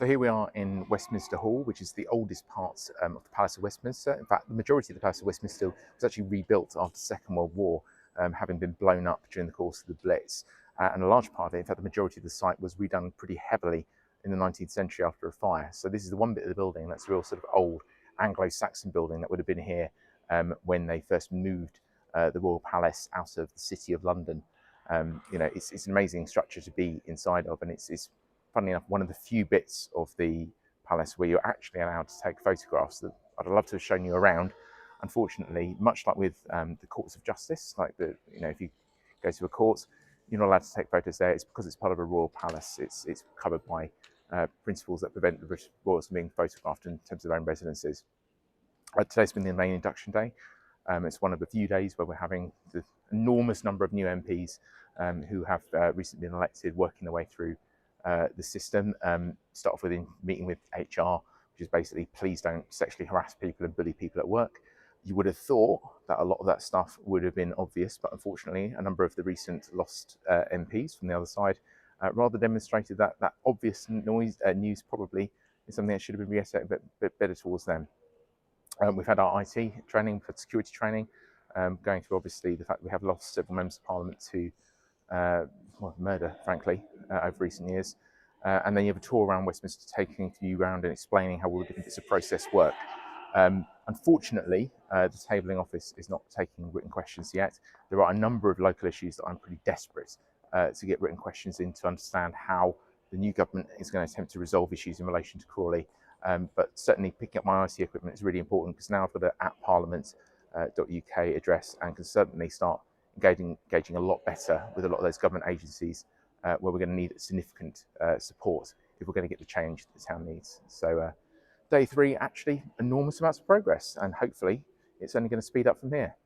So here we are in Westminster Hall, which is the oldest part of the Palace of Westminster. In fact, the majority of the Palace of Westminster was actually rebuilt after the Second World War, having been blown up during the course of the Blitz. And a large part of it, in fact, the majority of the site was redone pretty heavily in the 19th century after a fire. So this is the one bit of the building that's a real sort of old Anglo-Saxon building that would have been here when they first moved the Royal Palace out of the City of London. It's an amazing structure to be inside of, and it's funnily enough, one of the few bits of the palace where you're actually allowed to take photographs. That I'd love to have shown you around. Unfortunately, much like with the courts of justice, like if you go to a court, you're not allowed to take photos there. It's because it's part of a royal palace. It's covered by principles that prevent the British royals from being photographed in terms of their own residences. Today's been the main induction day. It's one of the few days where we're having the enormous number of new MPs who have recently been elected, working their way through the system. Start off with meeting with HR, which is basically please don't sexually harass people and bully people at work. You would have thought that a lot of that stuff would have been obvious, but unfortunately a number of the recent lost MPs from the other side rather demonstrated that obvious news probably is something that should have been reiterated a bit better towards them. We've had our IT training, we've had security training, going through obviously the fact that we have lost several members of parliament to murder, frankly, over recent years. And then you have a tour around Westminster, taking you around and explaining how all the different bits of process work. Unfortunately, the tabling office is not taking written questions yet. There are a number of local issues that I'm pretty desperate to get written questions in to understand how the new government is going to attempt to resolve issues in relation to Crawley. But certainly picking up my IT equipment is really important, because now I've got an @parliament.uk address and can certainly start engaging a lot better with a lot of those government agencies where we're going to need significant support if we're going to get the change that the town needs. So day 3, actually enormous amounts of progress, and hopefully it's only going to speed up from here.